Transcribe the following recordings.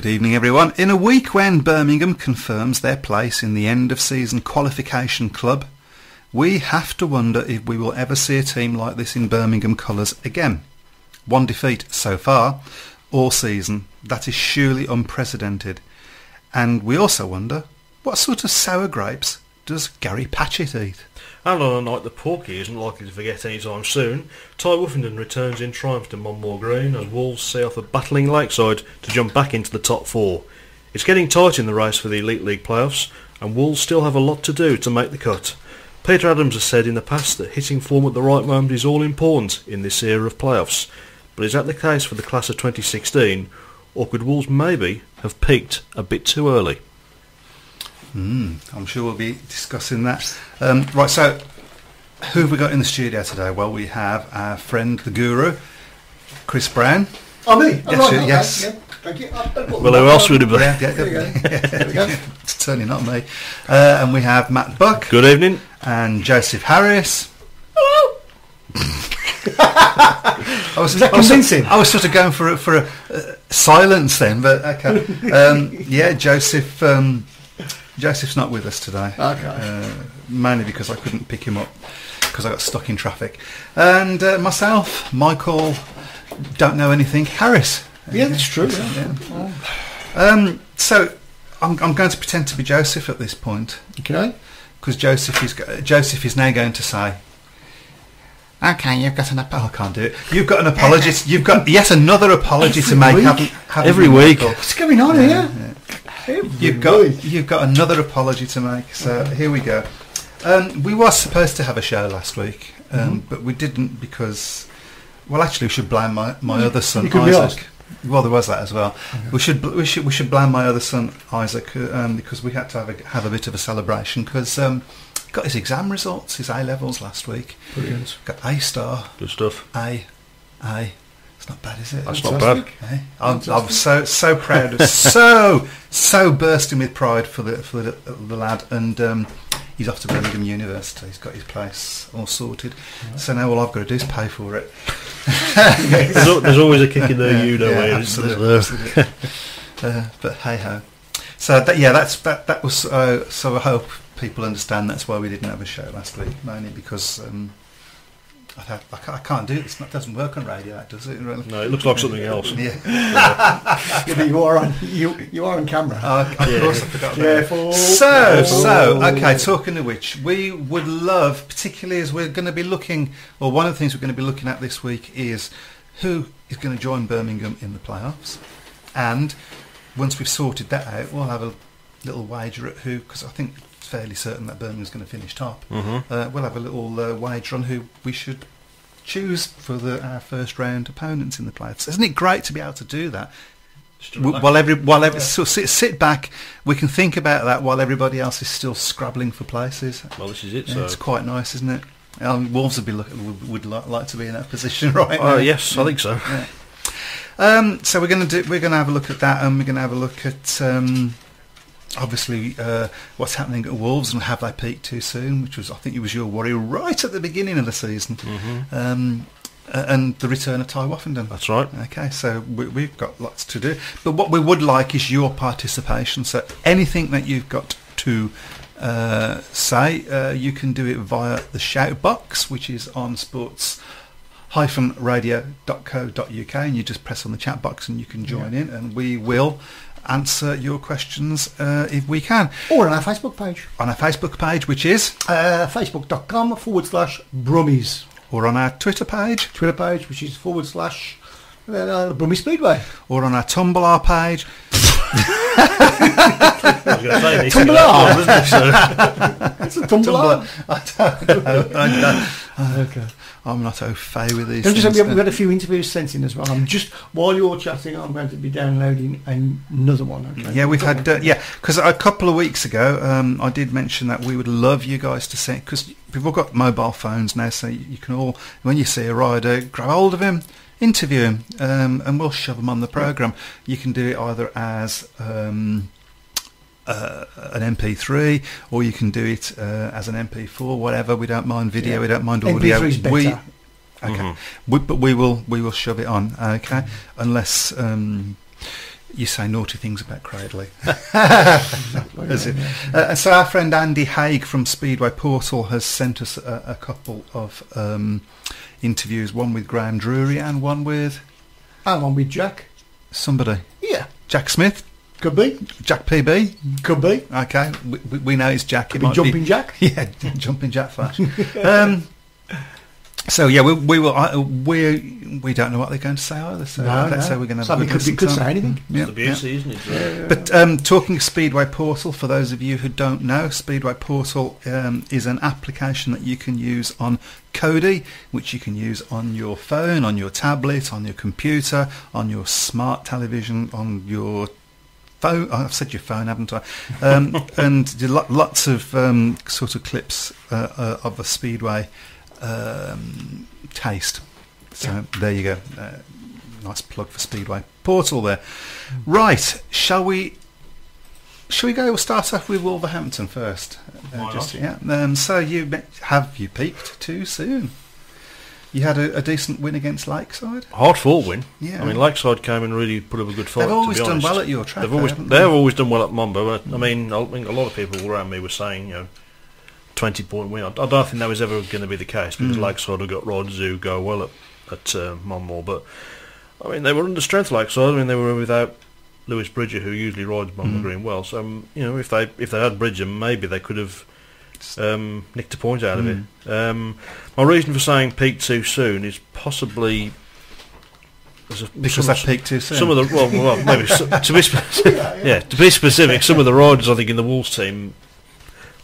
Good evening, everyone. In a week when Birmingham confirms their place in the end-of-season qualification club, we have to wonder if we will ever see a team like this in Birmingham colours again. One defeat so far, all season. That is surely unprecedented. And we also wonder, what sort of sour grapes does Gary Patchett eat? And on a night the Porky isn't likely to forget any time soon, Ty Woofenden returns in triumph to Monmore Green as Wolves see off a battling Lakeside to jump back into the top four. It's getting tight in the race for the Elite League playoffs, and Wolves still have a lot to do to make the cut. Peter Adams has said in the past that hitting form at the right moment is all important in this era of playoffs. But is that the case for the class of 2016, or could Wolves maybe have peaked a bit too early? I'm sure we'll be discussing that. Right, so who have we got in the studio today? Well, we have our friend, the Guru, Chris Brown. Oh, me? Yes. Yeah, thank you. Well, who else would it be? There we go. It's certainly not me. And we have Matt Buck. Good evening. And Joseph Harris. Hello. Was that convincing? I was sort of going for a silence then, but okay. Yeah, Joseph. Joseph's not with us today. Okay. Mainly because I couldn't pick him up because I got stuck in traffic. And myself, Michael, don't know anything, Harris. Yeah, that's true. Yeah. So I'm going to pretend to be Joseph at this point. Okay. Because Joseph is now going to say, "Okay, you've got an apology." I can't do it. You've got an apology. You've got yet another apology to make. Every week. What's going on here? You've got another apology to make. So here we go. We were supposed to have a show last week, but we didn't because, well, actually, we should blame my other son Isaac. Well, there was that as well. We should blame my other son Isaac because we had to have a bit of a celebration because got his exam results, his A levels last week. Brilliant. Got A star. Good stuff. A. It's not bad, is it? That's not bad. I'm so proud of so bursting with pride for the lad, and he's off to Birmingham University. He's got his place all sorted. Right. So now all I've got to do is pay for it. There's always a kick in there, absolutely. But hey ho. So that was so I hope people understand that's why we didn't have a show last week, mainly because. I can't do this. It doesn't work on radio, does it? Really? No, it looks like something else. Yeah. But you are on camera. Of course, I forgot about that. So, okay, talking of which, we would love, particularly as we're going to be looking, or one of the things we're going to be looking at this week is who is going to join Birmingham in the playoffs. And once we've sorted that out, we'll have a little wager at who, because I think fairly certain that Birmingham's going to finish top. We'll have a little wager on who we should choose for our first round opponents in the playoffs. Isn't it great to be able to do that? So sit back. We can think about that while everybody else is still scrabbling for places. Well, this is it. So it's quite nice, isn't it? Wolves would like to be in that position right now. Yes, I think so. Yeah. So we're going to have a look at that, and we're going to have a look at. Obviously, what's happening at Wolves and have they peaked too soon, which was, I think, it was your worry right at the beginning of the season, and the return of Ty Woofenden. That's right. Okay, so we've got lots to do, but what we would like is your participation. So anything that you've got to say, you can do it via the shout box, which is on sports-radio.co.uk, and you just press on the chat box and you can join in, and we will answer your questions if we can. Or on our Facebook page. On our Facebook page, which is? Facebook.com/Brummies. Or on our Twitter page. Twitter page, which is / Brummie Speedway. Or on our Tumblr page. Tumblr. It's a Tumblr. I don't know. Okay. I'm not au fait with these things. We've had a few interviews sent in as well. While you're chatting, I'm going to be downloading another one. Okay? Yeah, we've had because a couple of weeks ago I did mention that we would love you guys to send, because we've all got mobile phones now, so you can all, when you see a rider, grab hold of him, interview him, and we'll shove him on the programme. You can do it either as an MP3, or you can do it as an MP4, whatever. We don't mind video, we don't mind audio. MP3 is better. But we will shove it on, okay? Unless you say naughty things about Cradley. Exactly, As it- yeah. so our friend Andy Hague from Speedway Portal has sent us a couple of interviews, one with Graham Drury and one with And one with Jack. somebody. Yeah, Jack Smith? could be. Jack PB? Could be. Okay, we know it's Jack. It Could be might Jumping Jack. Yeah, Jumping Jack Flash. So yeah, we don't know what they're going to say either. So let's say we're going to have a Something good could listen say to them. anything. Yeah, It's the beauty, isn't it? Yeah. But talking of Speedway Portal, for those of you who don't know, Speedway Portal is an application that you can use on Kodi, which you can use on your phone, on your tablet, on your computer, on your smart television, on your phone. I've said your phone, haven't I? And lots of sort of clips of a Speedway taste. So there you go. Nice plug for Speedway Portal there. Right, shall we go? We'll start off with Wolverhampton first. Why So you peaked too soon? You had a decent win against Lakeside. Hard fought win. Yeah. I mean, Lakeside came and really put up a good fight. They've always to be done honest. well at your track. They've always done well at Mambo. I mean, I think a lot of people around me were saying, 20-point win. I don't think that was ever going to be the case because Lakeside have got riders who go well at Monmore. But I mean, they were under strength. Lakeside. I mean, they were without Lewis Bridger, who usually rides Monmore Green well. So if they had Bridger, maybe they could have nicked a point out of it. My reason for saying peak too soon is possibly because I peaked too soon. some of the maybe to be to be specific, some of the riders I think in the Wolves team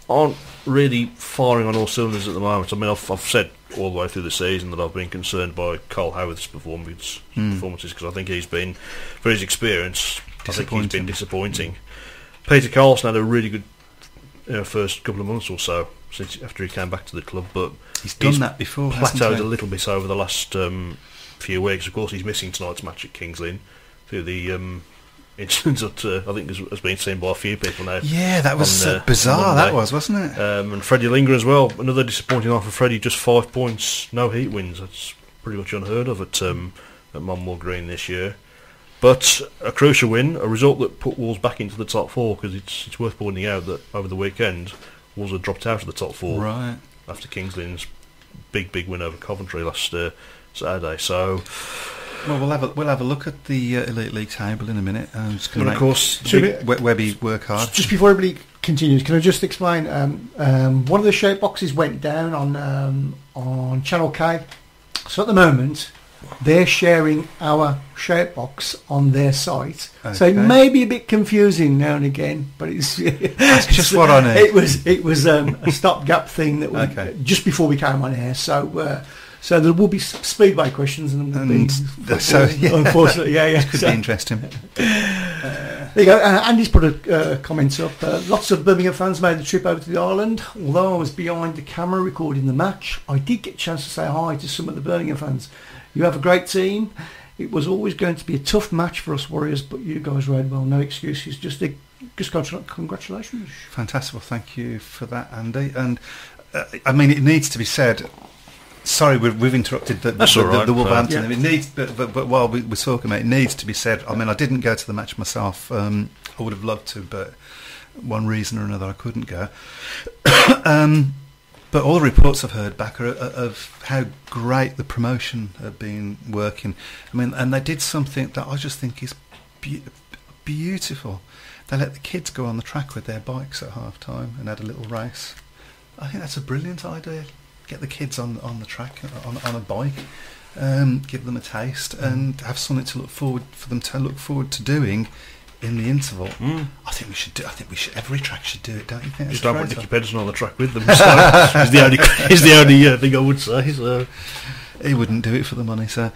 aren't really firing on all cylinders at the moment. I mean, I've said all the way through the season that I've been concerned by Cole Howard's performances because I think he's been, for his experience, I think he's been disappointing. Peter Carlson had a really good first couple of months or so since after he came back to the club, but he's done that before. Plateaued a little bit over the last few weeks. Of course, he's missing tonight's match at Kings Lynn through the incident that I think has been seen by a few people now. Yeah, that was bizarre. That was, wasn't it? And Freddie Linger as well. Another disappointing night for Freddie. Just 5 points, no heat wins. That's pretty much unheard of at Monmore Green this year. But a crucial win, a result that put Wolves back into the top four, because it's worth pointing out that over the weekend Wolves had dropped out of the top four right after Kings Lynn's big win over Coventry last Saturday. So. Well, we'll have a look at the Elite League table in a minute. I'm just going But of course, Webby work hard. Just before everybody continues, can I just explain? One of the shape boxes went down on Channel K, so at the moment they're sharing our shape box on their site. Okay. So it may be a bit confusing now and again, but that's just what I need. It was a stopgap thing that we, just before we came on air. So there will be Speedway questions, and unfortunately, it could be interesting. There you go. Andy's put a comment up. Lots of Birmingham fans made the trip over to the island. Although I was behind the camera recording the match, I did get a chance to say hi to some of the Birmingham fans. You have a great team. It was always going to be a tough match for us Warriors, but you guys rode well. No excuses. Just congratulations. Fantastic. Well, thank you for that, Andy. And I mean, it needs to be said. Sorry, we've interrupted the Wolverhampton. It needs, but while we're talking about it, needs to be said. I mean, I didn't go to the match myself. I would have loved to, but one reason or another I couldn't go. But all the reports I've heard back are of how great the promotion have been working. I mean, and they did something that I just think is beautiful. They let the kids go on the track with their bikes at half time and had a little race. I think that's a brilliant idea. Get the kids on the track on a bike, give them a taste, and have something to look forward to doing in the interval. I think we should. Every track should do it, don't you think? Just don't put Nicky Pedersen on the track with them. So is the only thing I would say. So he wouldn't do it for the money. So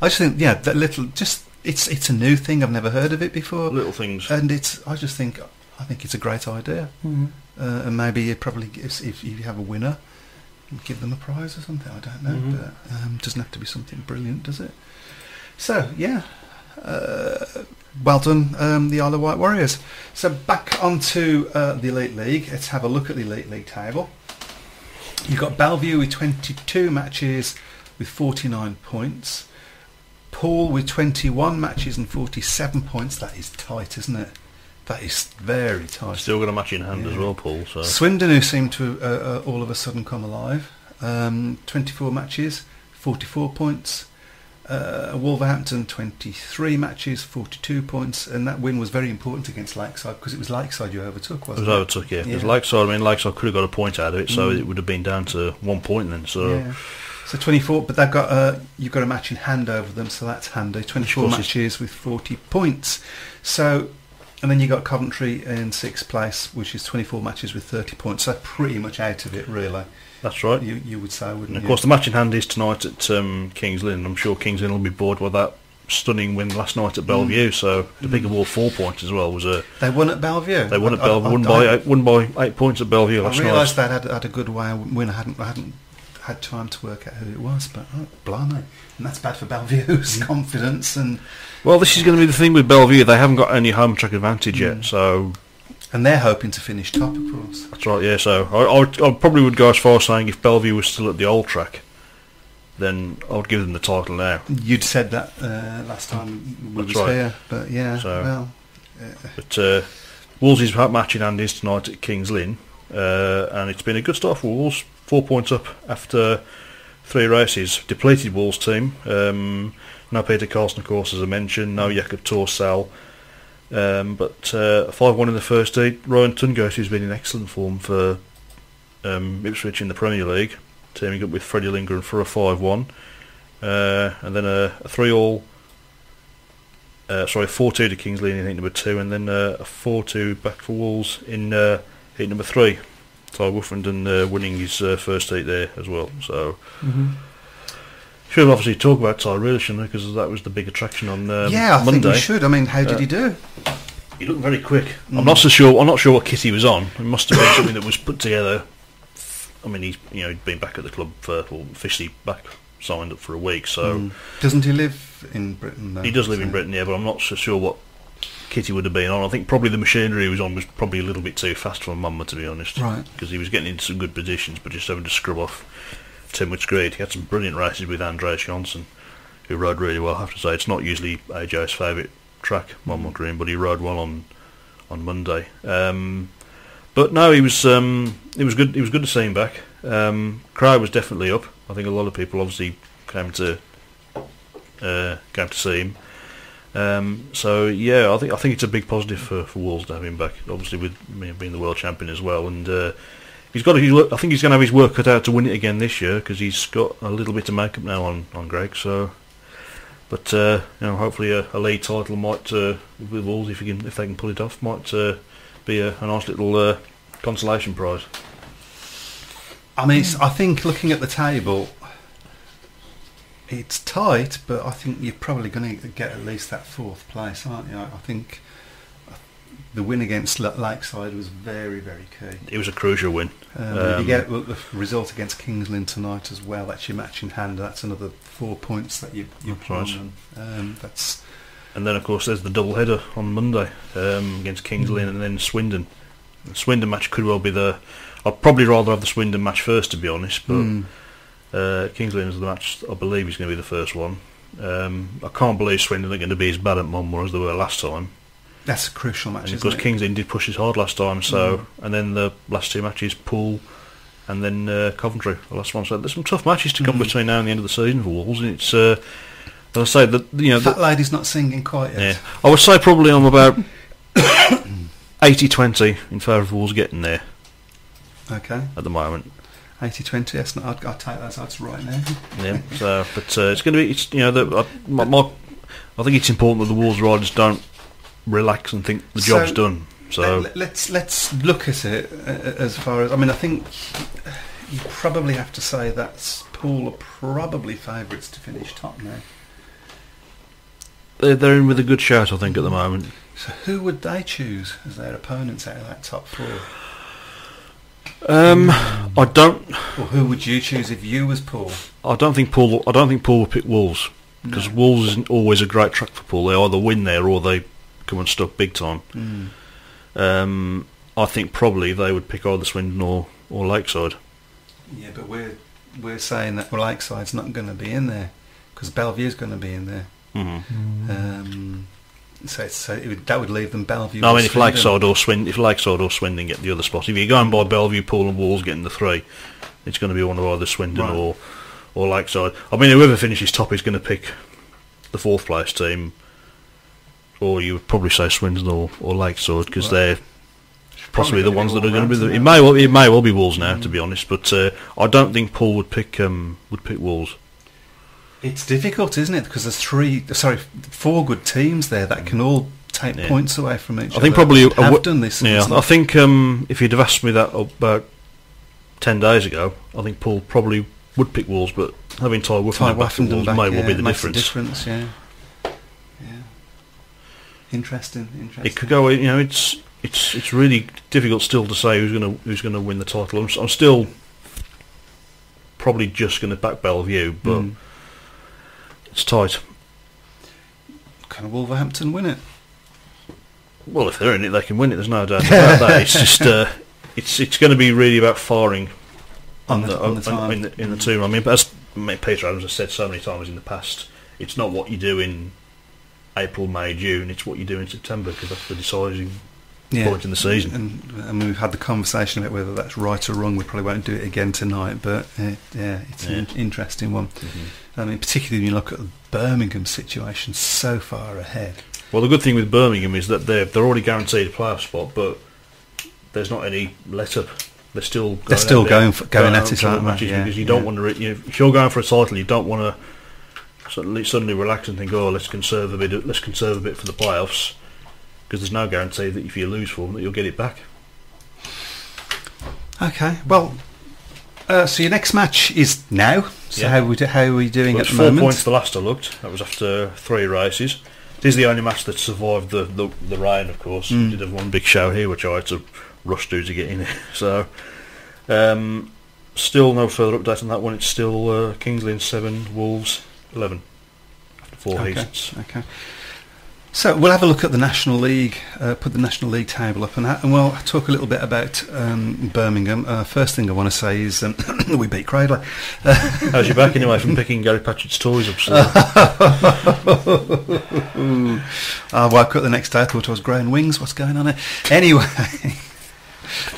I just think, that little. Just it's a new thing. I've never heard of it before. Little things, and I think it's a great idea. And maybe if you have a winner, give them a prize or something. I don't know, but it doesn't have to be something brilliant, does it? So well done, the Isle of Wight Warriors. So back onto the Elite League. Let's have a look at the Elite League table. You've got Bellevue with 22 matches with 49 points. Poole with 21 matches and 47 points. That is tight, isn't it? That is very tight. Still got a match in hand as well, Paul. So. Swindon, who seemed to all of a sudden come alive. 24 matches, 44 points. Wolverhampton, 23 matches, 42 points, and that win was very important against Lakeside because it was Lakeside you overtook, wasn't it? It was overtook, yeah. Because Lakeside could have got a point out of it, so it would have been down to 1 point then. So 24, but they've got you've got a match in hand over them, so that's handy. 24 matches with 40 points. So, and then you got Coventry in 6th place, which is 24 matches with 30 points. So pretty much out of it, really. That's right. You would say, wouldn't you? Of course, the match in hand is tonight at Kings Lynn. I'm sure Kings Lynn will be bored with that stunning win last night at Bellevue. So the big award 4 points as well was a. They won at Bellevue. They won at Bellevue. Won by 8 points at Bellevue last night. I realised they had a good win. I hadn't had time to work out who it was, but blimey, and that's bad for Bellevue's confidence. And well, this is going to be the thing with Bellevue. They haven't got any home track advantage yet, so. And they're hoping to finish top, of course. That's right, yeah. So I probably would go as far as saying if Bellevue was still at the old track, then I would give them the title now. You'd said that last time we was here, but yeah. So, but Wolves' match in hand is tonight at Kings Lynn, and it's been a good start for Wolves. 4 points up after 3 races. Depleted Wolves team. No Peter Carlson, of course, as I mentioned. No Jakob Torsal. But 5-1 in the first heat. Ryan Tungos, who's been in excellent form for Ipswich in the Premier League, teaming up with Freddie Lindgren for a 5-1, and then a 4-2 to Kings Lynn in heat number 2, and then a 4-2 back for Wolves in heat number 3. Ty Woofenden winning his first heat there as well. So. Should obviously talk about Ty really, shouldn't we? Because that was the big attraction on Monday. I think we should. I mean, how did he do? He looked very quick. I'm not sure what kit he was on. It must have been something that was put together. I mean, he'd been back at the club officially back signed up for a week. So doesn't he live in Britain? Though, he does live in Britain, yeah. But I'm not so sure what kit he would have been on. I think probably the machinery he was on was probably a little bit too fast for Mumma, to be honest. Right. Because he was getting into some good positions, but just having to scrub off too much greed. He had some brilliant races with Andreas Johnson, who rode really well. I have to say, it's not usually AJ's favourite track, Monmouth Green, but he rode well on Monday. But no, it was good. It was good to see him back. Crowd was definitely up. I think a lot of people obviously came to see him. So yeah, I think it's a big positive for Wolves to have him back. Obviously, with being the world champion as well, and. I think he's going to have his work cut out to win it again this year because he's got a little bit to make up now on Greg. So, but hopefully a league title might with Wolves if they can pull it off might be a nice little consolation prize. I mean, I think looking at the table, it's tight, but I think you're probably going to get at least that 4th place, aren't you? I think. The win against Lakeside was very, very key. It was a crucial win. You get the result against Kings Lynn tonight as well. That's your match in hand. That's another 4 points that you put on. That's. And then, of course, there's the double header on Monday against Kings Lynn and then Swindon. The Swindon match could well be I'd probably rather have the Swindon match first, to be honest. But Kings Lynn is the match I believe is going to be the first one. I can't believe Swindon are going to be as bad at Monmouth as they were last time. That's a crucial match, and of course, Kings Lynn did push as hard last time, so and then the last 2 matches, Poole and then Coventry, the last one. So there's some tough matches to come between now and the end of the season for Wolves, and it's as I say, that lady's not singing quite yet. Yeah, I would say probably I'm about 80-20 in favour of Wolves getting there. Okay. At the moment. 80-20. That's not. I'd take those odds right now. Yeah. So, but it's going to be. I think it's important that the Wolves riders don't relax and think the job's done. So let's look at it as far as. I mean, I think you probably have to say that Poole are probably favourites to finish top now. They're in with a good shout, I think, at the moment. So who would they choose as their opponents out of that top 4? I don't. Or who would you choose if you was Poole? I don't think Poole will pick Wolves because Wolves isn't always a great track for Poole. They either win there or they come unstuck big time. I think probably they would pick either Swindon or Lakeside. Yeah, but we're saying that Lakeside's not going to be in there because Bellevue's going to be in there. That would leave them Bellevue. No, I mean, if Lakeside or Swindon get the other spot, if you're going by Bellevue, Poole and Wolves getting the 3, it's going to be one of either Swindon or Lakeside. I mean, whoever finishes top is going to pick the 4th place team, or you would probably say Swindon or Lakeside, because they're possibly the ones that are going to be. It may well be Wolves now, to be honest, but I don't think Poole would pick Wolves. It's difficult, isn't it? Because there's 4 good teams there that can all take points away from each other. I think probably have done this. Yeah, I think if you'd have asked me that about 10 days ago, I think Paul probably would pick Wolves, but having Ty Wuffenden back at Wolves may well be the difference. Yeah. Interesting. It could go. It's really difficult still to say who's going to win the title. I'm still probably just going to back Bellevue, but. It's tight. Can Wolverhampton win it? Well, if they're in it, they can win it. There's no doubt about that. It's just it's going to be really about firing in the team. I mean, as Peter Adams has said so many times in the past, it's not what you do in April, May, June. It's what you do in September, because that's the deciding point in the season. And we've had the conversation about whether that's right or wrong. We probably won't do it again tonight, but it's an interesting one. I mean, particularly when you look at the Birmingham situation, so far ahead. Well, the good thing with Birmingham is that they're already guaranteed a playoff spot, but there's not any let-up. They're still going at it, aren't they? Because you don't want to. If you're going for a title, you don't want to suddenly relax and think, "Oh, let's conserve a bit for the playoffs," because there's no guarantee that if you lose for them, that you'll get it back. Okay, well, so your next match is now. So how are we doing at the 4 moment? 4 points the last I looked. That was after 3 races. It is the only match that survived the rain, of course. We did have one big show here, which I had to rush to get in it. So, still no further update on that one. It's still King's Lynn 7, Wolves 11 after 4 heats. Okay. So we'll have a look at the National League, put the National League table up, and we'll talk a little bit about Birmingham. First thing I want to say is we beat Cradley. How's your back anyway from picking Gary Patchett's toys up? I woke up the next day, I thought I was growing wings. What's going on there? Anyway.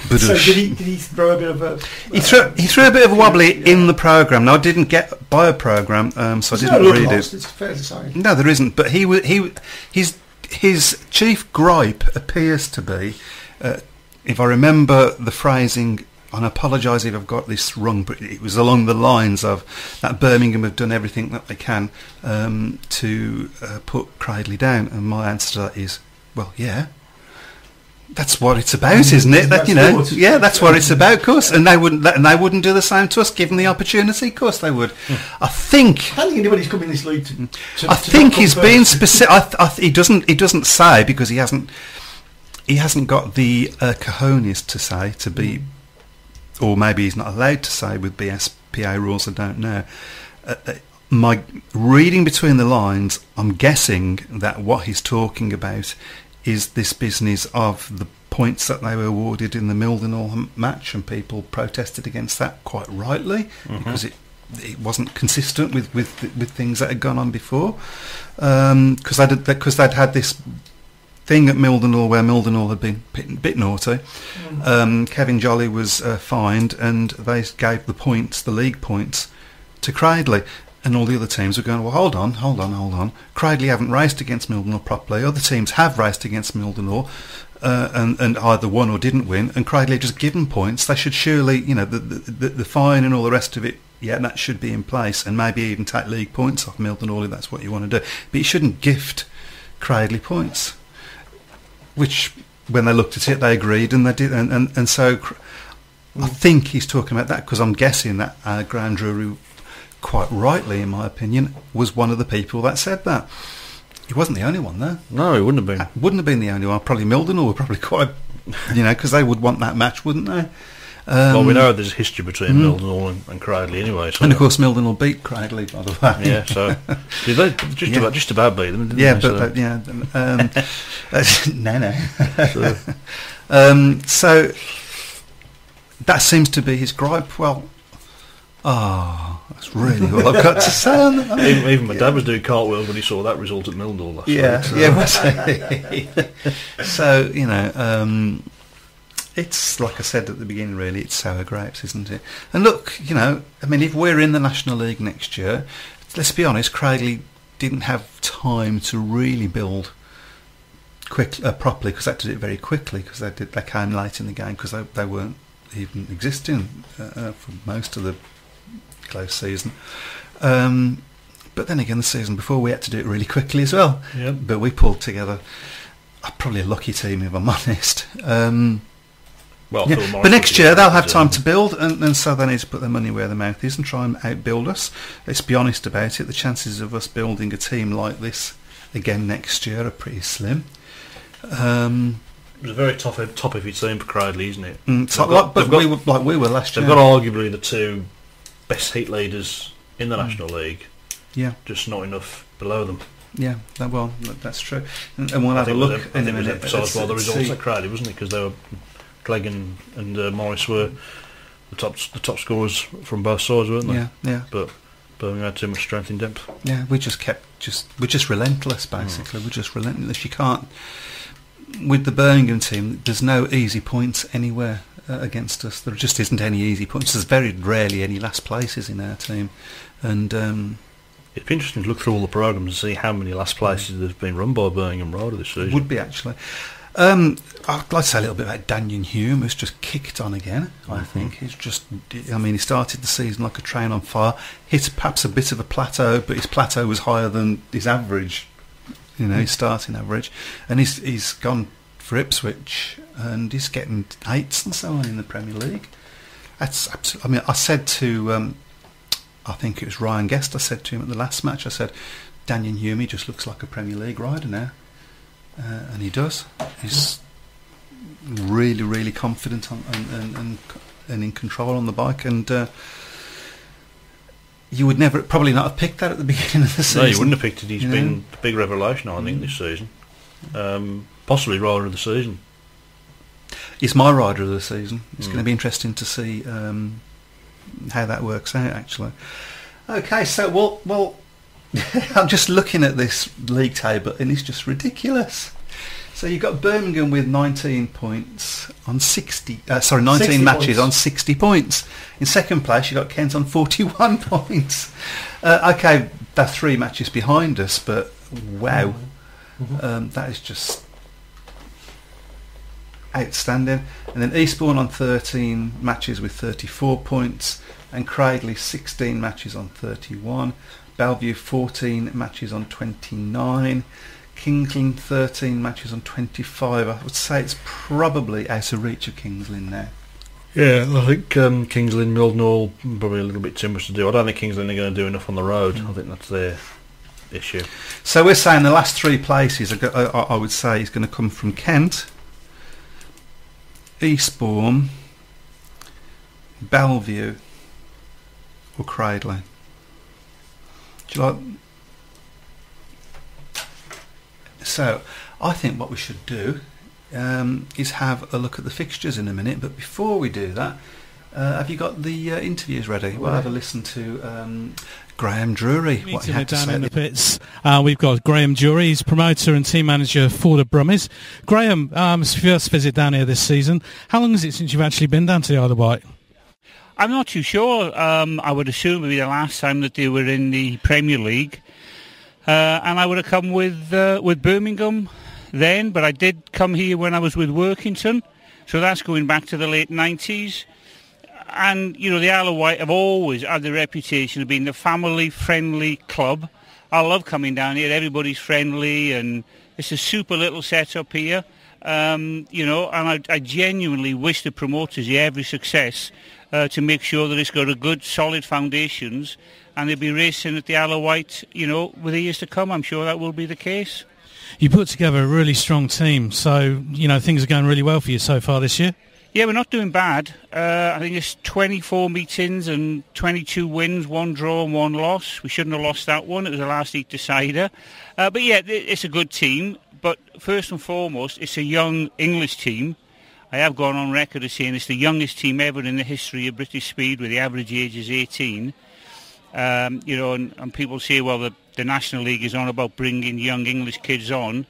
So did he throw a bit of a... He threw a bit of a wobbly in the programme. Now, I didn't get by a programme, so I didn't read it. It's fair to say. No, there isn't. But his chief gripe appears to be, if I remember the phrasing, and I apologise if I've got this wrong, but it was along the lines of that Birmingham have done everything that they can to put Cradley down. And my answer to that is, well, yeah. That's what it's about, isn't it? That's what it's about, of course. And they wouldn't do the same to us, given the opportunity. Of course, they would. I think anybody's come in this league to I think he's being specific. He doesnst say, because he hasn't got the cojones to be, or maybe he's not allowed to say with BSPA rules. I don't know. My reading between the lines, I'm guessing that what he's talking about is this business of the points that they were awarded in the Mildenhall match, and people protested against that quite rightly, because it wasn't consistent with things that had gone on before, because they'd had this thing at Mildenhall where Mildenhall had been a bit naughty. Kevin Jolly was fined, and they gave the league points to Cradley. And all the other teams were going, well, hold on. Cradley haven't raced against Mildenhall properly. Other teams have raced against Mildenhall and either won or didn't win. And Cradley just given points. They should surely, the fine and all the rest of it, that should be in place. And maybe even take league points off Mildenhall if that's what you want to do. But you shouldn't gift Cradley points. Which, when they looked at it, they agreed, and they did. And so I think he's talking about that, because I'm guessing that Graham Drury, quite rightly, in my opinion, was one of the people that said that. He wasn't the only one, though. No, he wouldn't have been. Wouldn't have been the only one. Probably Mildenhall were probably quite, because they would want that match, wouldn't they? Well, we know there's a history between Mildenhall and Cradley anyway. So. And of course, Mildenhall beat Cradley, by the way. Yeah, so did they just about beat them? Didn't they? So that seems to be his gripe. Well, Oh, that's really all I've got to say on that. Even my dad was doing cartwheels when he saw that result at Millendale last week. Yeah, was So, it's like I said at the beginning, really, it's sour grapes, isn't it? And look, if we're in the National League next year, let's be honest, Cradley didn't have time to really build properly, because they had to do it very quickly, because they came late in the game, because they weren't even existing for most of the close season. But then again, the season before we had to do it really quickly as well. Yep. But we pulled together probably a lucky team, if I'm honest. But next year they'll have time to build, and so they need to put their money where their mouth is and try and outbuild us. Let's be honest about it, the chances of us building a team like this again next year are pretty slim. It was a very top-heavy team for Cradley, isn't it? We were last year. They've got arguably the two best heat leaders in the National League. Yeah. Just not enough below them. Yeah, that's true. And we'll have a look in a minute. It was emphasised by the results at Cradley, wasn't it? Because they were... Clegg and Morris were the top scorers from both sides, weren't they? Yeah. But Birmingham had too much strength in depth. Yeah, we're just relentless, basically. We're just relentless. You can't... With the Birmingham team, there's no easy points anywhere against us. There just isn't any easy points. There's very rarely any last places in our team. And... it'd be interesting to look through all the programmes and see how many last places have been run by Birmingham Rider this season. Would be, actually. I'd like to say a little bit about Daniel Hume, who's just kicked on again, I think. He started the season like a train on fire, hit perhaps a bit of a plateau, but his plateau was higher than his average, his starting average. And he's gone for Ipswich, and he's getting 8s and so on in the Premier League. That's absolutely... I said to... I think it was Ryan Guest, I said to him at the last match, I said, Daniel Hume, he just looks like a Premier League rider now. And he does. He's really, really confident and in control on the bike. And you would probably not have picked that at the beginning of the season. No, you wouldn't have picked it. He's been the big revelation, I think, this season. Possibly rider of the season. He's my rider of the season. It's going to be interesting to see how that works out, actually. Okay, so well. I'm just looking at this league table and it's just ridiculous. So you've got Birmingham with 19 points on 19 matches on 60 points. In second place you've got Kent on 41 points. Okay, they're 3 matches behind us, but wow, that is just outstanding. And then Eastbourne on 13 matches with 34 points, and Cradley 16 matches on 31. Bellevue 14 matches on 29, Kingsland 13 matches on 25. I would say it's probably out of reach of Kingsland now. Yeah, I think Kingsland, Mildenhall, probably a little bit too much to do. I don't think Kingsland are going to do enough on the road. I think that's their issue. So we're saying the last 3 places, I would say, is going to come from Kent, Eastbourne, Bellevue or Cradley. Do you like? So I think what we should do is have a look at the fixtures in a minute, but before we do that, have you got the interviews ready? We'll have a listen to Graham Drury. What he had to say in the pits. We've got Graham Drury, he's promoter and team manager for the Brummies. Graham, it's your first visit down here this season. How long is it since you've actually been down to the Isle of Wight? I'm not too sure. I would assume it would be the last time that they were in the Premier League. And I would have come with Birmingham then, but I did come here when I was with Workington. So that's going back to the late 90s. And, the Isle of Wight have always had the reputation of being the family-friendly club. I love coming down here. Everybody's friendly, and it's a super little setup here. And I genuinely wish the promoters here every success to make sure that it's got a good, solid foundations, and they'll be racing at the Isle of Wight, with the years to come. I'm sure that will be the case. You put together a really strong team, so, things are going really well for you so far this year? Yeah, we're not doing bad. I think it's 24 meetings and 22 wins, 1 draw and 1 loss. We shouldn't have lost that one. It was a last heat decider. But yeah, it's a good team. But first and foremost, it's a young English team. I have gone on record as saying it's the youngest team ever in the history of British Speedway. The average age is 18. And people say, well, the National League is on about bringing young English kids on.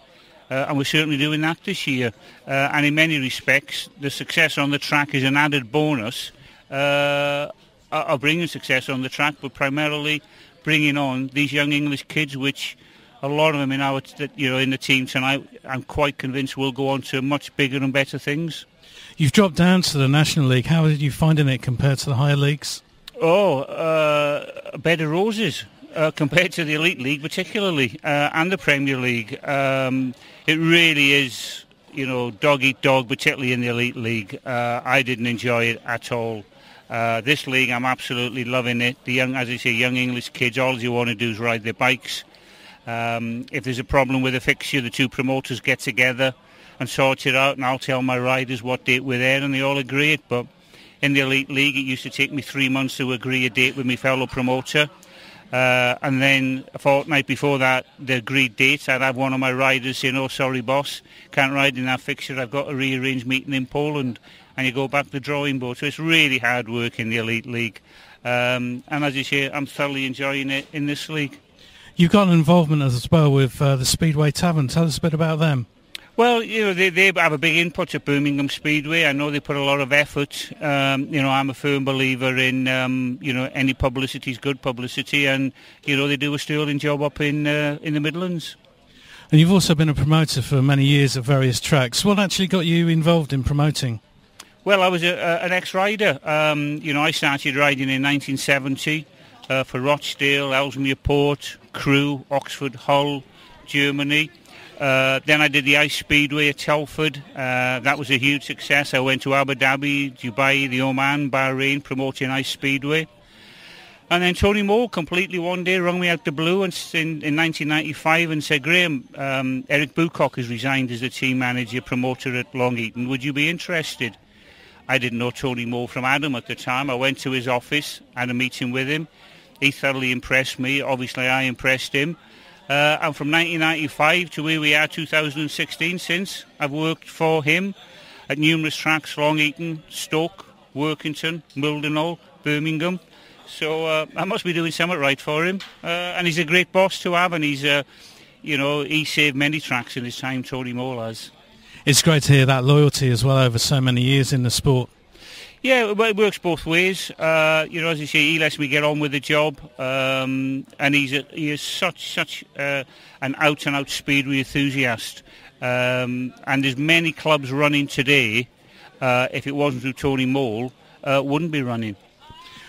And we're certainly doing that this year. And in many respects, the success on the track is an added bonus of bringing success on the track, but primarily bringing on these young English kids, which a lot of them in the team tonight, I'm quite convinced will go on to much bigger and better things. You've dropped down to the National League. How are you finding it compared to the higher leagues? A bed of roses compared to the Elite League particularly, and the Premier League. It really is, dog eat dog, particularly in the Elite League. I didn't enjoy it at all. This league, I'm absolutely loving it. The young English kids, all you want to do is ride their bikes. If there's a problem with a fixture, the two promoters get together and sort it out, and I'll tell my riders what date we're there, and they all agree it. But in the Elite League, it used to take me 3 months to agree a date with my fellow promoter. And then a fortnight before that, the agreed date, I'd have one of my riders saying, "Oh, sorry, boss, can't ride in that fixture. I've got a rearranged meeting in Poland." And you go back to the drawing board. So it's really hard work in the Elite League. And as you say, I'm thoroughly enjoying it in this league. You've got an involvement as well with the Speedway Tavern. Tell us a bit about them. Well, they have a big input at Birmingham Speedway. I know they put a lot of effort. I'm a firm believer in, any publicity is good publicity, and, they do a sterling job up in the Midlands. And you've also been a promoter for many years at various tracks. What actually got you involved in promoting? Well, I was an ex-rider. I started riding in 1970 for Rochdale, Ellesmere Port, Crewe, Oxford, Hull, Germany. Then I did the Ice Speedway at Telford. That was a huge success. I went to Abu Dhabi, Dubai, the Oman, Bahrain, promoting Ice Speedway. And then Tony Moore completely one day rang me out the blue in 1995 and said, "Graham, Eric Bucock has resigned as the team manager, promoter at Long Eaton. Would you be interested?" I didn't know Tony Moore from Adam at the time. I went to his office, had a meeting with him. He thoroughly impressed me. Obviously, I impressed him. And from 1995 to where we are, 2016, since, I've worked for him at numerous tracks: Long Eaton, Stoke, Workington, Mildenhall, Birmingham. So I must be doing something right for him. And he's a great boss to have, and he's, he saved many tracks in his time, Tony Moore has. It's great to hear that loyalty as well over so many years in the sport. Yeah, well, it works both ways. As you say, he lets me get on with the job, and he is such an out-and-out speedway enthusiast. And there's many clubs running today, if it wasn't through Tony Moore, wouldn't be running.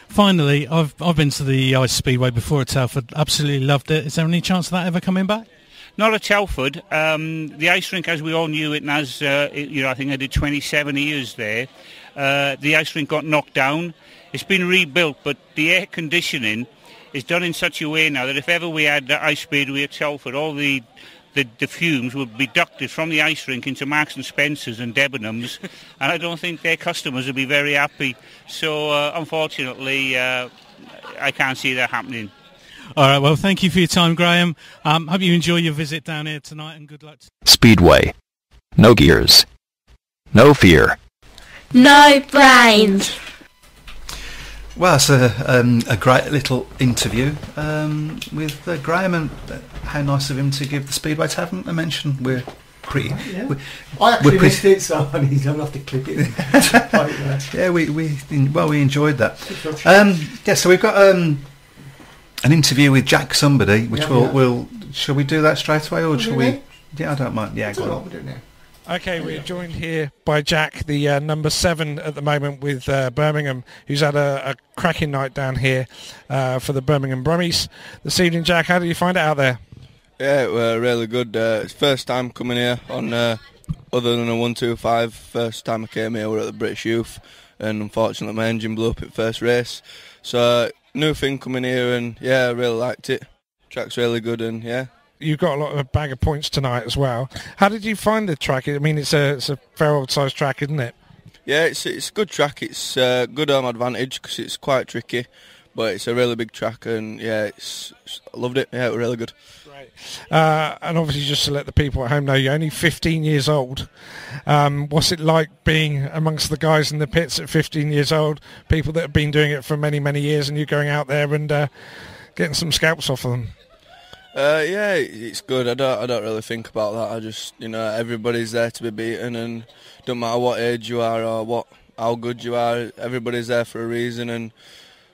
Finally, I've been to the Ice Speedway before at Telford. Absolutely loved it. Is there any chance of that ever coming back? Not at Telford. The ice rink, as we all knew it, and as I think I did 27 years there. The ice rink got knocked down. It's been rebuilt, but the air conditioning is done in such a way now that if ever we had the Ice Speedway at Telford, all the fumes would be ducted from the ice rink into Marks and Spencer's and Debenhams, and I don't think their customers would be very happy. So unfortunately, I can't see that happening. All right, well, thank you for your time, Graham. Hope you enjoy your visit down here tonight, and good luck. Speedway. No gears. No fear. No brains. Well, it's a great little interview with Graham, and how nice of him to give the Speedway Tavern a mention. We're pretty... Yeah. I actually missed it, so I need to have to clip it. Yeah, we enjoyed that. So we've got an interview with Jack somebody, which we'll shall we do that straight away, or shall we? Yeah, I don't mind. Yeah, go on. We'll do it now. Okay, we're joined here by Jack, the number 7 at the moment with Birmingham, who's had a cracking night down here for the Birmingham Brummies this evening. Jack, how did you find it out there? Yeah, it was really good. It's first time coming here on other than a 125. First time I came here, we were at the British Youth, and unfortunately my engine blew up at first race. So new thing coming here, and yeah, I really liked it. Track's really good, and yeah. You've got a bag of points tonight as well. How did you find the track? I mean, it's a fair old size track, isn't it? Yeah, it's a good track. It's good home advantage because it's quite tricky. but it's a really big track, and I loved it. Yeah, it was really good. Great. And obviously, just to let the people at home know, you're only 15 years old. What's it like being amongst the guys in the pits at 15 years old, people that have been doing it for many, many years, and you going out there and getting some scalps off of them? It's good. I don't really think about that. I just, everybody's there to be beaten, and don't matter what age you are or how good you are, everybody's there for a reason. And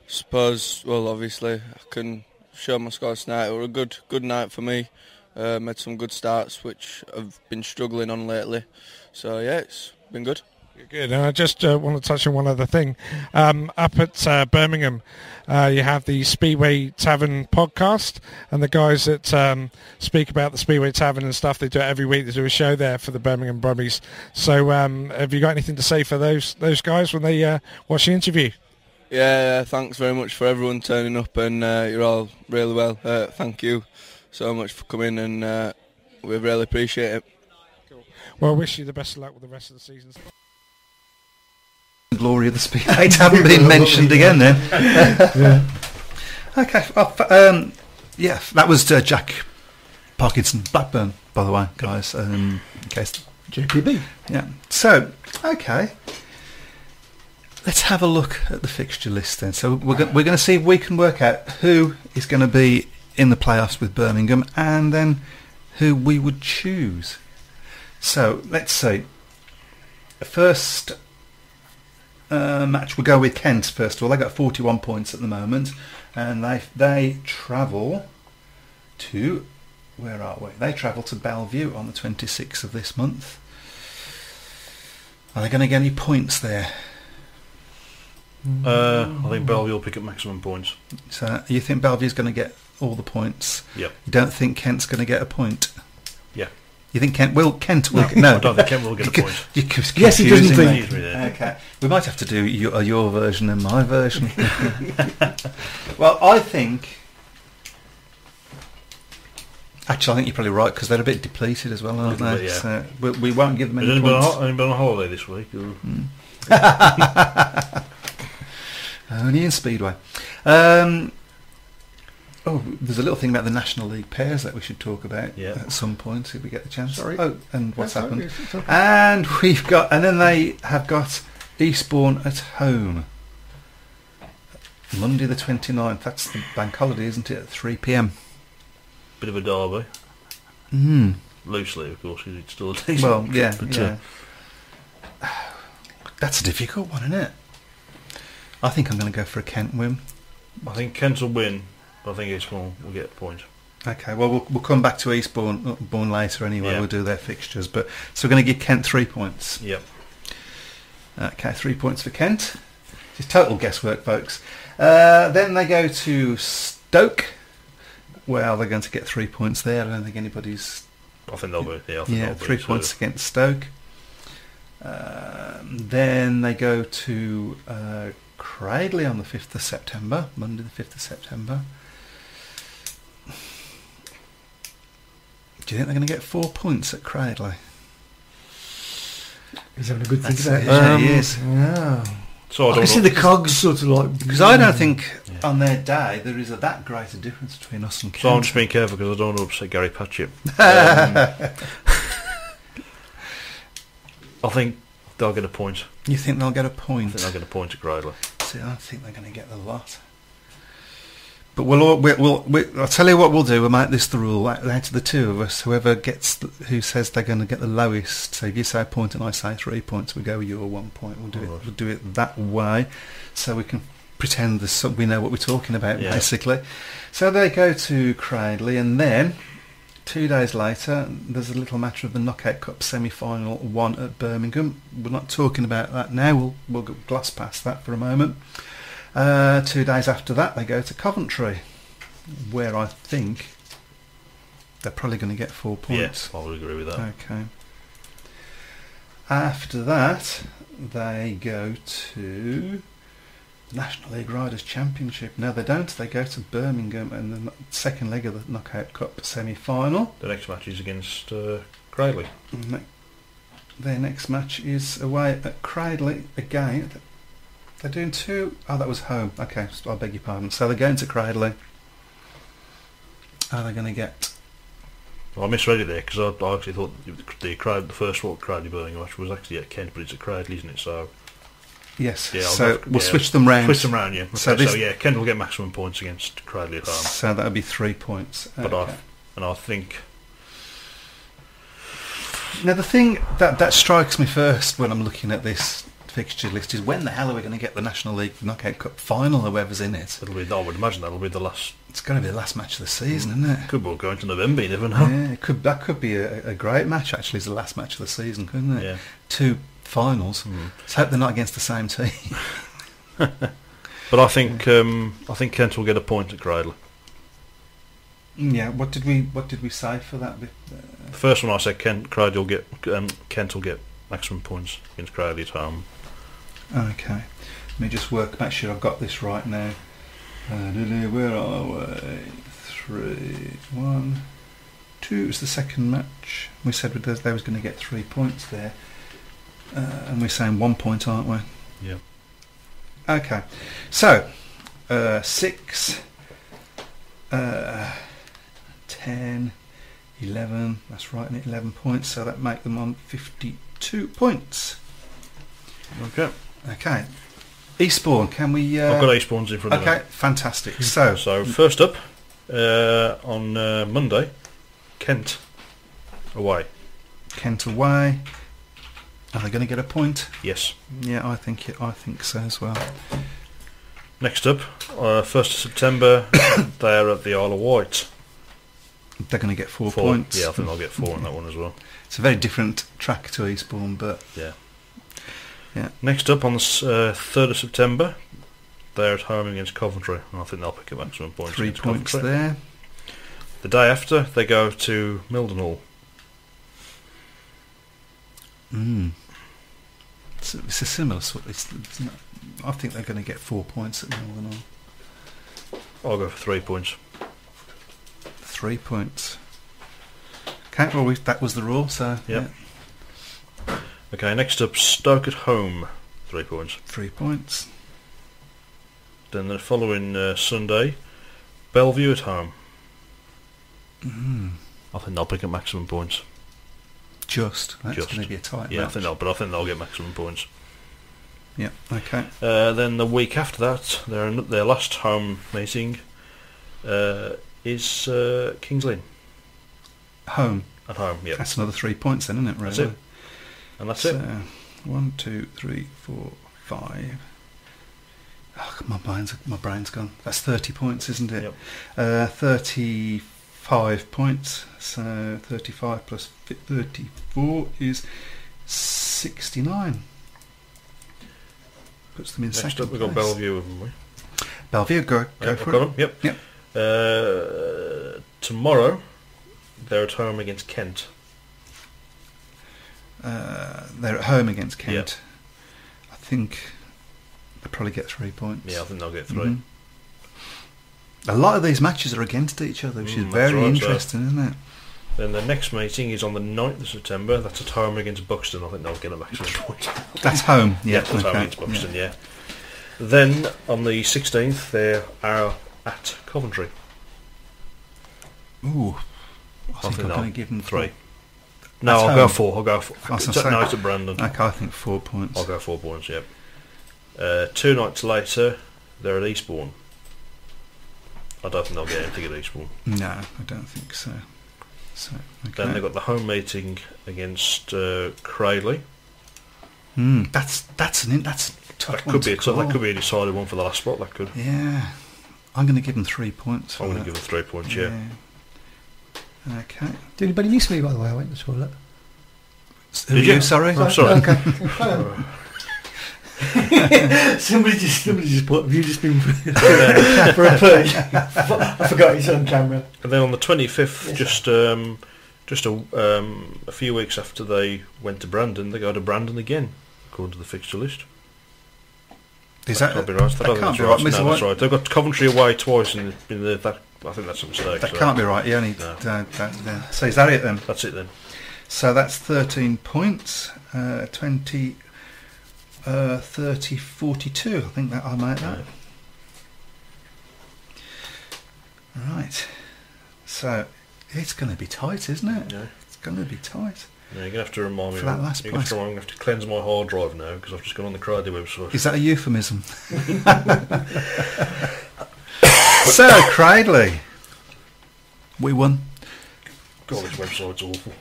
suppose, obviously, I can show my scores tonight. It was a good night for me. Made some good starts, which I've been struggling on lately. So it's been good. Good, and I just want to touch on one other thing. Up at Birmingham, you have the Speedway Tavern podcast, and the guys that speak about the Speedway Tavern and stuff, they do it every week. They do a show there for the Birmingham Brummies. So have you got anything to say for those guys when they watch the interview? Yeah, thanks very much for everyone turning up, and you're all really well. Thank you so much for coming, and we really appreciate it. Cool. Well, I wish you the best of luck with the rest of the season. Glory of the Speedway haven't been mentioned again then. Okay, that was Jack Parkinson Blackburn, by the way, guys, in case JPB. Yeah. So, okay, let's have a look at the fixture list then. So we're going to see if we can work out who is going to be in the playoffs with Birmingham, and then who we would choose. So let's see. First match, we'll go with Kent first of all. They got 41 points at the moment, and they travel to, where are we? They travel to Bellevue on the 26th of this month. Are they going to get any points there? I think Bellevue will pick up maximum points. So you think Bellevue's going to get all the points? Yep. You don't think Kent's going to get a point? Yeah. You think Kent will? No, I don't think Kent will get a point. Yes, he doesn't think. Okay, we might have to do your version and my version. Well, I think. Actually, I think you're probably right, because they're a bit depleted as well, aren't they? Bit, yeah. So we won't give them any Has points. anybody been on holiday this week? Only in Speedway. There's a little thing about the National League pairs that we should talk about at some point if we get the chance. Sorry. And what's happened? Okay. And then they have got Eastbourne at home. Monday the 29th. That's the bank holiday, isn't it? At 3 p.m. Bit of a derby. Loosely, of course, because it's still a decent. Well, yeah. That's a difficult one, isn't it? I think I'm going to go for a Kent win. I think Kent will win, but I think Eastbourne will get a point. Okay, well, we'll come back to Eastbourne later anyway. Yeah. We'll do their fixtures. So we're going to give Kent 3 points. Yep. Okay, 3 points for Kent. It's total guesswork, folks. Then they go to Stoke. Well, they're going to get 3 points there. I don't think anybody's... I think they'll be. Yeah, 3 points against Stoke. Then they go to Cradley on the 5th of September, Monday the 5th of September. Do you think they're going to get 4 points at Cradley? He's having a good think about it. Yeah, he is. Yeah. So I can see the cogs sort of like... Because I don't think on their day there is that great a difference between us and Kent. So I'm just being careful because I don't want to upset Gary Patchett. I think they'll get a point. You think they'll get a point? I think they'll get a point at Cradley. See, I think they're going to get the lot. But I'll tell you what we'll do. We'll make this the rule. Out of the two of us, who says they're going to get the lowest. So if you say a point and I say 3 points, we go with your 1 point. We'll do it that way, so we can pretend we know what we're talking about, basically. So they go to Cradley, and then 2 days later, there's a little matter of the Knockout Cup semi-final one at Birmingham. We're not talking about that now. We'll gloss past that for a moment. 2 days after that, they go to Coventry, where I think they're probably going to get 4 points. Yes, I would agree with that. Okay. After that, they go to the National League Riders' Championship. No, they don't. They go to Birmingham and the second leg of the Knockout Cup semi-final. The next match is against Cradley. Their next match is away at Cradley again. They're doing 2. Oh, that was home. Okay, so I beg your pardon. So they're going to Cradley. Are they going to get... Well, I misread it there because I actually thought the first Cradley Birmingham match was actually at Kent, but it's at Cradley, isn't it? So yes. Yeah, so we'll switch them round. Switch them round, yeah. Okay, so yeah, Kent will get maximum points against Cradley at home. So that would be 3 points. But Okay. I think... Now the thing that strikes me first when I'm looking at this fixture list is when the hell are we going to get the National League Knockout Cup final, whoever's in it? I would imagine that'll be the last... It's going to be the last match of the season, isn't it? Could well go into November, you never know. Yeah, that could be a great match, actually, as the last match of the season, couldn't it? Yeah. 2 finals. Let's hope they're not against the same team. But I think Kent will get a point at Cradley. Yeah, what did we say for that bit? The first one I said Kent will get maximum points against Cradley at home. Okay. Let me just make sure I've got this right now. Where are we? 3, 1, 2 is the second match. We said they was going to get 3 points there. And we're saying 1 point, aren't we? Yeah. Okay. So, 6, 10, 11, that's right, 11 points, so that make them on 52 points. Okay. Eastbourne, can we... I've got Eastbourne's in front of me. Okay, fantastic. So first up, on Monday, Kent away. Kent away. Are they going to get a point? Yes. Yeah, I think so as well. Next up, 1st of September, they're at the Isle of Wight. They're going to get 4 points. Yeah, I think they'll get 4 on that one as well. It's a very different track to Eastbourne, but... Yeah. Yeah. Next up, on the 3rd of September, they're at home against Coventry, and I think they'll pick up maximum points. 3 points Coventry. there. The day after, they go to Mildenhall. It's a similar sort. I think they're going to get 4 points at Mildenhall. I'll go for 3 points. 3 points. Okay, well, that was the rule, so... Yep. Yeah. Okay, next up, Stoke at home, 3 points. 3 points. Then the following Sunday, Bellevue at home. I think they'll pick up maximum points. That's going to be a tight match. I think they'll get maximum points. Yeah, okay. Then the week after that, their last home meeting is Kings Lynn. Home? At home, yeah. That's another 3 points then, isn't it, really? That's it. And that's it. 1, 2, 3, 4, 5. Oh, my brain's gone. That's 30 points, isn't it? Yep. 35 points. So 35 plus 34 is 69. Puts them in Next second up, we've got place. Bellevue, haven't we? Bellevue, go for it. Them. Yep. Tomorrow, they're at home against Kent. They're at home against Kent. Yep. I think they'll probably get 3 points. Yeah, I think they'll get 3. A lot of these matches are against each other, which is very interesting, isn't it? Then the next meeting is on the 9th of September. That's at home against Buxton. I think they'll get a maximum point. That's home, yeah. That's home against Buxton, yeah. Then on the 16th, they are at Coventry. Ooh, I think I'm going to give them 3. No, I'll go 4. No, it's at Brandon. Okay, I think 4 points. I'll go 4 points, yep. 2 nights later, they're at Eastbourne. I don't think they'll get anything at Eastbourne. No, I don't think so. Then they've got the home meeting against Cradley. That's a tough one to call. That could be a decided one for the last spot. That could. Yeah, I'm going to give them 3 points. I'm going to give them 3 points. Yeah. Okay. Did anybody miss me, by the way? I went to the toilet. Did you? Sorry. I'm sorry. Okay. somebody just put. Have you just been for a poo? I forgot it's on camera. And then on the 25th, just a few weeks after they went to Brandon, they go to Brandon again, according to the fixture list. That can't be right. That can't be right. No, that's right. They've got Coventry away twice in the. I think that's a mistake. That can't be right. You only. So is that it then? That's it then. So that's 13 points. 20. 30-42. I think that I'll make that. Right. So it's going to be tight, isn't it? Yeah. It's going to be tight. Yeah, you're going to have to remind me. For that last I'm going to have to cleanse my hard drive now because I've just gone on the Crowdy website. Is that a euphemism? So, Cradley. We won. God, this website's awful.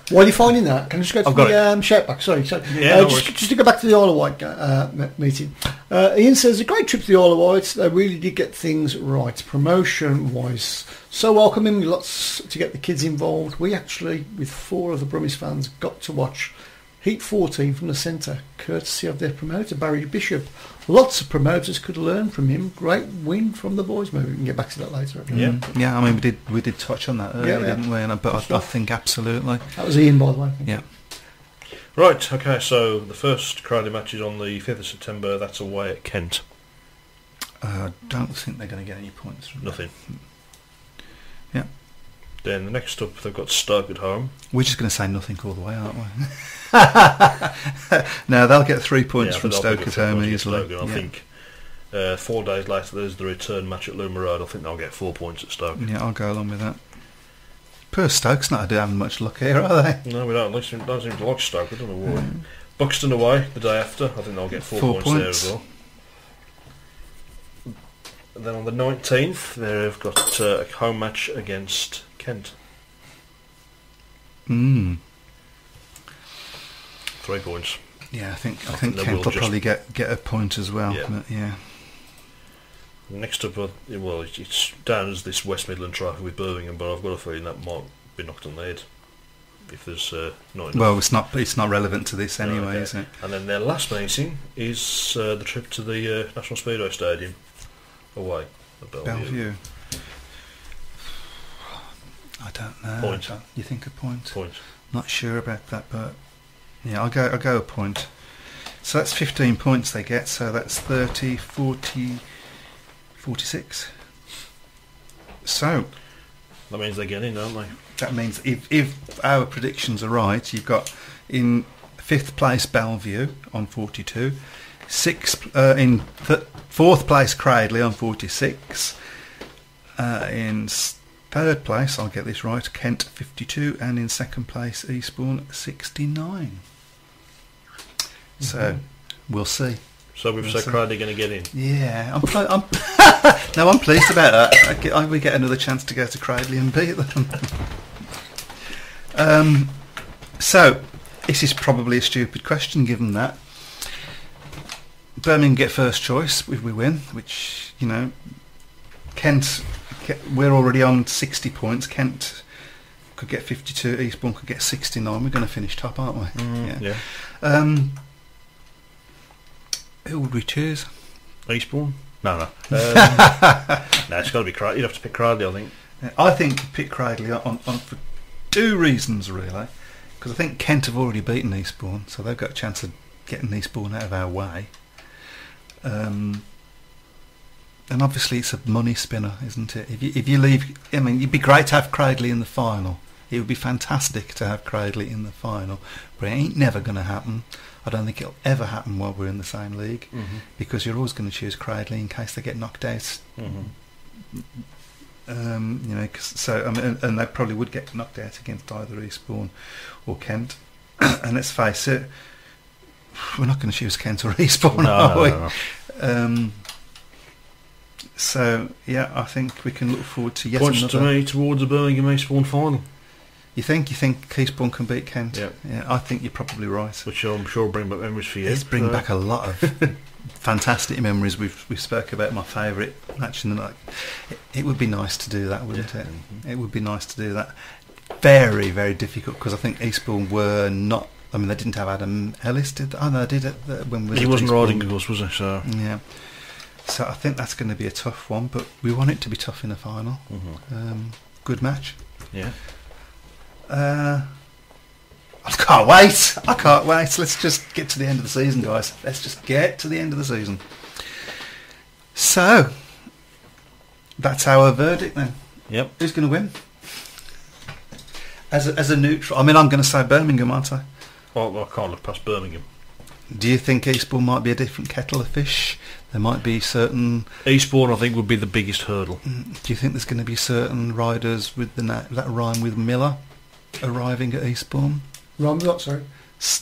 While you're finding that, can I just go to the shout back? Sorry. Yeah, just to go back to the Isle of Wight meeting. Ian says, a great trip to the Isle of Wight. They really did get things right, promotion-wise. So welcoming, lots to get the kids involved. We actually, with 4 of the Brummies fans, got to watch Heat 14 from the centre, courtesy of their promoter, Barry Bishop. Lots of promoters could learn from him. Great win from the boys. Maybe we can get back to that later. Yeah. I mean, we did touch on that earlier, didn't we? But I think absolutely. That was Ian, by the way. Yeah. Right. Okay. So the first Crowley match is on the 5th of September. That's away at Kent. I don't think they're going to get any points from Nothing. that. Yeah. Then the next up, they've got Stoke at home. We're just going to say nothing all the way, aren't we? No, they'll get 3 points from Stoke at home easily. I think 4 days later there's the return match at Luma Road. I think they'll get 4 points at Stoke. Yeah, I'll go along with that. Poor Stoke's not having much luck here, are they? No, we don't seem to like Stoke. I don't know why. Buxton away the day after. I think they'll get 4 points there as well. And then on the 19th, they've got a home match against Kent. 3 points. Yeah, I think Kent will probably get a point as well. Yeah. Next up, it's down as this West Midland trophy with Birmingham, but I've got a feeling that might be knocked on the head if there's not enough. Well, it's not relevant to this anyway, is it? And then their last meeting is the trip to the National Speedway Stadium away at Bellevue. I don't know. Point. You think a point? Point. Not sure about that, but yeah, I'll go a point. So that's 15 points they get. So that's 30, 40, 46. So that means they get in, don't they? That means if our predictions are right, you've got in 5th place Bellevue on 42, 4th place Cradley on 46, in 3rd place, I'll get this right, Kent 52, and in 2nd place Eastbourne 69. So we'll see. So we've said Cradley going to get in. Yeah, I'm pleased about that. We get another chance to go to Cradley and beat them. So this is probably a stupid question, given that Birmingham get first choice if we win, which Kent. We're already on 60 points. Kent could get 52. Eastbourne could get 69. We're going to finish top, aren't we? Yeah. Who would we choose? Eastbourne? No. No, it's got to be Cradley. You'd have to pick Cradley, I think. I think you pick Cradley on for 2 reasons, really. Because I think Kent have already beaten Eastbourne, so they've got a chance of getting Eastbourne out of our way. And obviously it's a money spinner, isn't it? If you leave, I mean, it'd be great to have Cradley in the final. It would be fantastic to have Cradley in the final, but it ain't never going to happen. I don't think it'll ever happen while we're in the same league, because you're always going to choose Cradley in case they get knocked out. And they probably would get knocked out against either Eastbourne or Kent. And let's face it, we're not going to choose Kent or Eastbourne, are we? No. So yeah, I think we can look forward to yet Points another. to me towards the Birmingham Eastbourne final. You think Eastbourne can beat Kent? Yeah, I think you're probably right. Which I'm sure will bring back memories for you. It's bring back a lot of fantastic memories. We spoke about my favourite match in the night. It would be nice to do that, wouldn't it? It would be nice to do that. Very, very difficult, because I think Eastbourne were not. I mean, they didn't have Adam Ellis, did they? Oh no, they did it when we. He wasn't riding with us, was he? So yeah. So I think that's going to be a tough one, but we want it to be tough in the final. Good match. Yeah. I can't wait. Let's just get to the end of the season, guys. Let's just get to the end of the season. So that's our verdict then. Yep. Who's going to win? As a neutral, I mean, I'm going to say Birmingham, aren't I? Well, I can't look past Birmingham. Do you think Eastbourne might be a different kettle of fish? There might be certain... Eastbourne, I think, would be the biggest hurdle. Do you think there's going to be certain riders with that rhyme with Miller arriving at Eastbourne? Rhyme with what, sorry?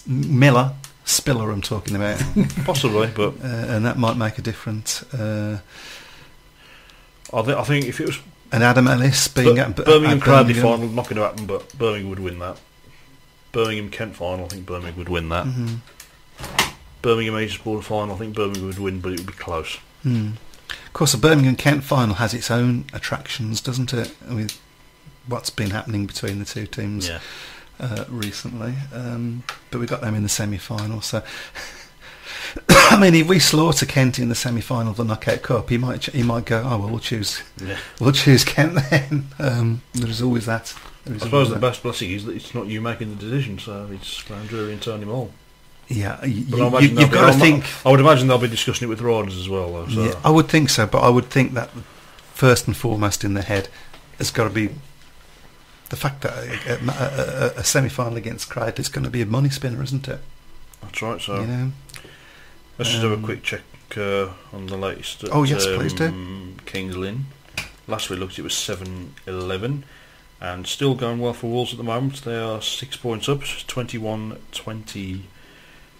Miller. Spiller I'm talking about. Possibly, but... and that might make a difference. I think if it was... And Adam Ellis being at Birmingham Cradley final, not going to happen, but Birmingham would win that. Birmingham Kent final, I think Birmingham would win that. Mm-hmm. Birmingham Eastbourne final, I think Birmingham would win, but it would be close. Of course, the Birmingham Kent final has its own attractions, doesn't it? With what's been happening between the two teams recently. But we got them in the semi-final, so... I mean, if we slaughter Kent in the semi-final of the Knockout Cup, he might go, oh, well, we'll choose Kent then. There's always that. I suppose the best blessing is that it's not you making the decision, so it's Graham Drury and Tony Moll. Yeah, you've got to think... I would imagine they'll be discussing it with riders as well, though. So. Yeah, I would think so, but I would think that first and foremost in their head has got to be the fact that a semi-final against Cradley is going to be a money spinner, isn't it? That's right, so... Let's just have a quick check on the latest. Oh, yes, please do. Kings Lynn. Last we looked, it was 7-11. And still going well for Wolves at the moment. They are 6 points up, 21-27.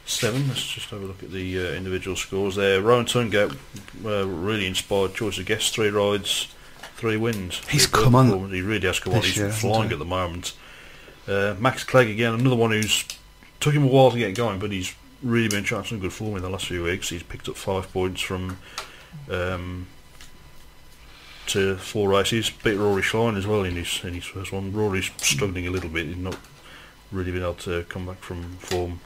Let's just have a look at the individual scores there. Rowan Tungate, really inspired choice of guests. 3 rides, 3 wins. He's come on. He really has come on. He's flying at the moment. Max Clegg again, another one who's took him a while to get going, but he's really been trying some good form in the last few weeks. He's picked up 5 points from 4 races. Beat Rory Shine as well in his first one. Rory's struggling a little bit. He's not really been able to come back from form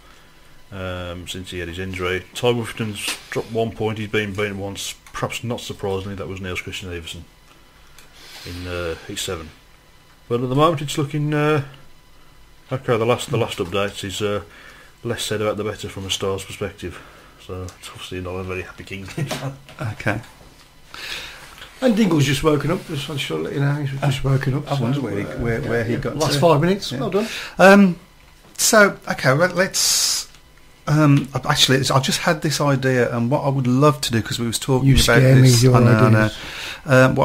since he had his injury. Ty Woofington's dropped 1 point. He's been beaten once. Perhaps not surprisingly, that was Niels Christian Everson in Heat 7. But at the moment, it's looking okay. The last updates is less said about the better from a star's perspective. So it's obviously not a very happy Kings fan. Okay. And Dingle's just woken up. Just to let you know, he's just woken up. I wonder where he got last to. 5 minutes. Yeah. Well done. So okay, well, let's. Actually, I just had this idea, and what I would love to do, because we was talking about this. What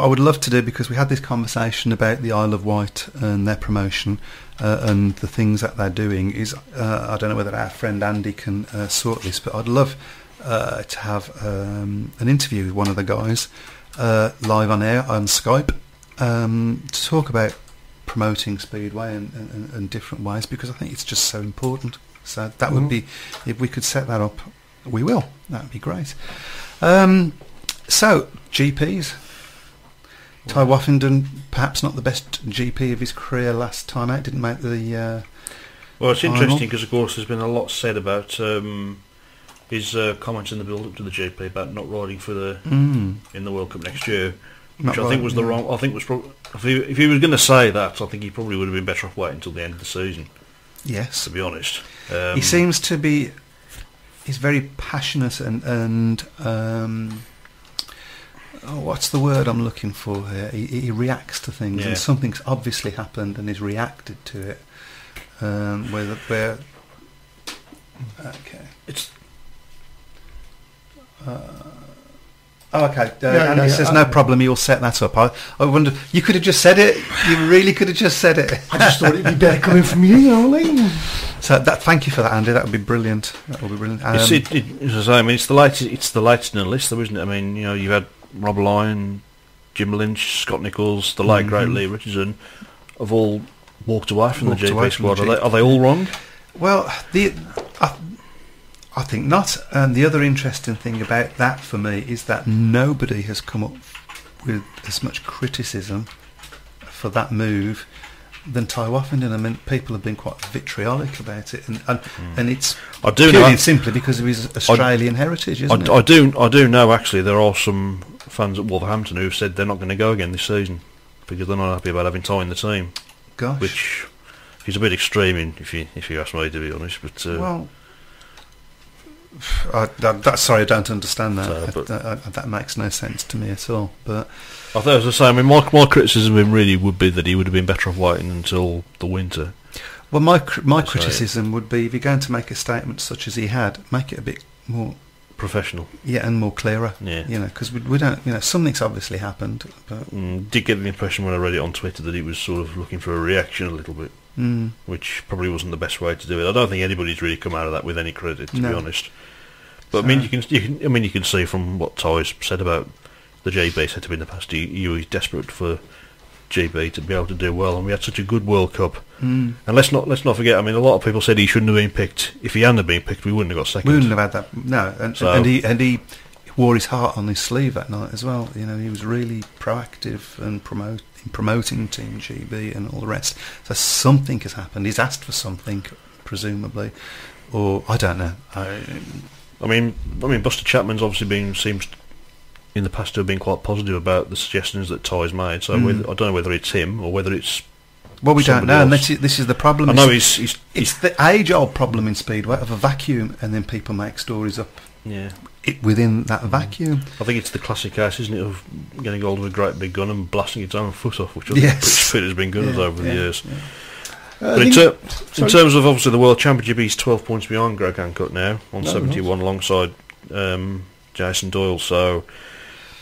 I would love to do, because we had this conversation about the Isle of Wight and their promotion and the things that they're doing. Is I don't know whether our friend Andy can sort this, but I'd love to have an interview with one of the guys live on air on Skype to talk about promoting Speedway and different ways, because I think it's just so important. So that would be, if we could set that up, we will. That would be great. So GPs. Ty Woffington, perhaps not the best GP of his career last time out, didn't make the well, it's final. interesting because, of course, there's been a lot said about his comments in the build-up to the GP about not riding for the in the World Cup next year, which I think was the wrong. I think was if he was going to say that, I think he probably would have been better off waiting until the end of the season. Yes, to be honest, he seems to be. He's very passionate and what's the word I'm looking for here? He reacts to things, and something's obviously happened, and he's reacted to it. Where okay, it's. Okay, Andy says no problem. You'll set that up. I wonder. You could have just said it. You really could have just said it. I just thought it'd be better coming from you, Ollie. So thank you for that, Andy. That would be brilliant. That would be brilliant. As I say, I mean, it's the latest. It's the latest in the list, though, isn't it? I mean, you know, you've had Rob Lyon, Jim Lynch, Scott Nichols, the late great Lee Richardson, have all walked away from the GP squad. Are they all wrong? Well, I think not. And the other interesting thing about that for me is that nobody has come up with as much criticism for that move than Ty Woffington. I mean, people have been quite vitriolic about it, and it's purely simply because of his Australian heritage, isn't it? I do know actually there are some fans at Wolverhampton who've said they're not going to go again this season because they're not happy about having Ty in the team. Gosh, which is a bit extreme, if you ask me, to be honest. But well. Sorry, I don't understand that. That makes no sense to me at all. But I thought, as I say, I mean, my criticism of him really would be that he would have been better off waiting until the winter. Well, my criticism would be if you're going to make a statement such as he had, make it a bit more professional. Yeah, and more clearer. Yeah. Because we don't, something's obviously happened. But did get the impression when I read it on Twitter that he was sort of looking for a reaction a little bit, which probably wasn't the best way to do it. I don't think anybody's really come out of that with any credit, to be honest. But I mean, you can see from what Ty's said about the GB setup in the past, he was desperate for GB to be able to do well, and we had such a good World Cup. And let's not forget. I mean, a lot of people said he shouldn't have been picked. If he hadn't been picked, we wouldn't have got second. We wouldn't have had that. No, and he wore his heart on his sleeve that night as well. He was really proactive and promoting Team GB and all the rest. So something has happened. He's asked for something, presumably, or I don't know. I mean, Buster Chapman's obviously seems in the past to have been quite positive about the suggestions that Ty's made. So I don't know whether it's him or whether it's we don't know. Else. And this is the problem. I know it's the age-old problem in Speedway of a vacuum, and then people make stories up. Yeah. Within that vacuum. I think it's the classic case, isn't it, of getting hold of a great big gun and blasting its own foot off, which I think British Fit has been good at over the years. Yeah. But in terms of obviously the World Championship, he's 12 points behind Greg Hancock now on 71 alongside Jason Doyle. So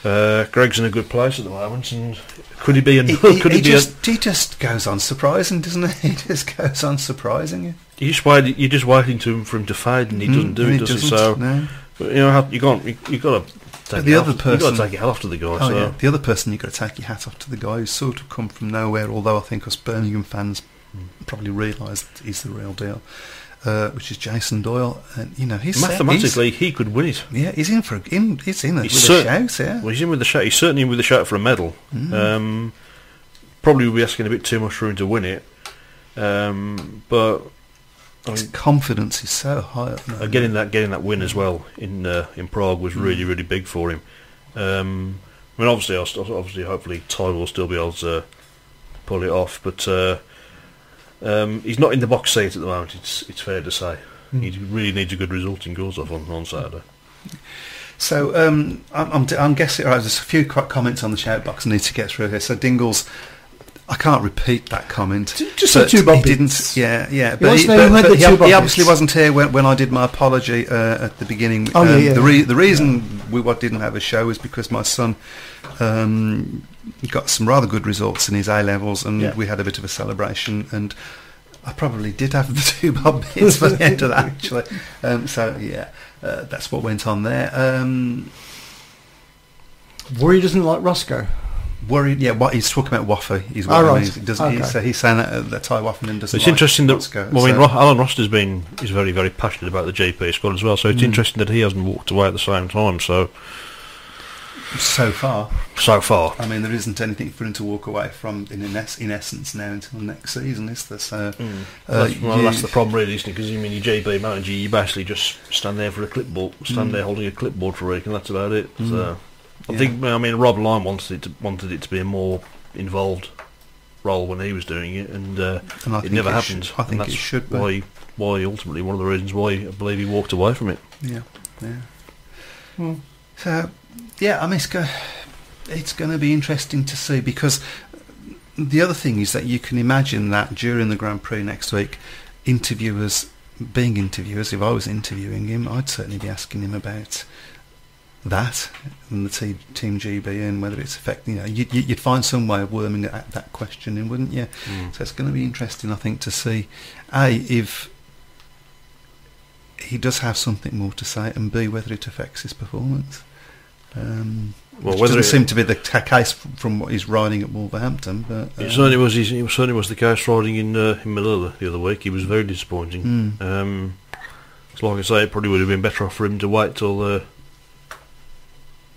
Greg's in a good place at the moment, and could he be? He just goes on surprising, doesn't he? He just goes on surprising you. You're just waiting for him to fade, and he doesn't do it, does he? So, no. But you got to take your hat off to the guy. The other person you've got to take your hat off to the guy who's sort of come from nowhere. Although I think us Birmingham fans probably realise that he's the real deal, which is Jason Doyle. And he's mathematically he could win it. Yeah, he's in with a shout. Yeah, well, he's in with the shout. He's certainly in with the shout for a medal. Probably would be asking a bit too much for him to win it, but. His confidence is so high at the moment. Getting that win as well in Prague was really, really big for him. I mean, hopefully Ty will still be able to pull it off, but he's not in the box seat at the moment. It's fair to say he really needs a good result in Gursdorf on Saturday. So I'm guessing there's a few comments on the shout box I need to get through here. So Dingles. I can't repeat that comment. Just the two Bob didn't. Yeah. But he obviously wasn't here when I did my apology at the beginning. The reason we didn't have a show is because my son got some rather good results in his A levels, and we had a bit of a celebration. And I probably did have the two Bob bits for the end of that, actually. That's what went on there. Worry doesn't like Roscoe. Worried, what he's talking about Waffy. He's he's saying that Ty Waffenden doesn't. It's interesting that Alan Roster's is very, very passionate about the GP squad as well. So it's interesting that he hasn't walked away at the same time. So far, I mean, there isn't anything for him to walk away from in essence now until next season, is there? So that's the problem, really, isn't it? Because your GB manager, you basically just stand there for a clipboard, there holding a clipboard for a week, and that's about it. So. I think Rob Lyme wanted it to be a more involved role when he was doing it, and it never happened. I think it should be. Why ultimately one of the reasons why I believe he walked away from it. Yeah. So I mean, it's going to be interesting to see, because the other thing is that you can imagine that during the Grand Prix next week, interviewers, if I was interviewing him, I'd certainly be asking him about that and the Team GB and whether it's affecting. You'd find some way of worming that question in, wouldn't you? So it's going to be interesting, I think, to see if he does have something more to say, and B, whether it affects his performance. Which doesn't seem to be the case from what he's riding at Wolverhampton, but it certainly was. It certainly was the case riding in Manila the other week. He was very disappointing. So like I say, it probably would have been better off for him to wait till the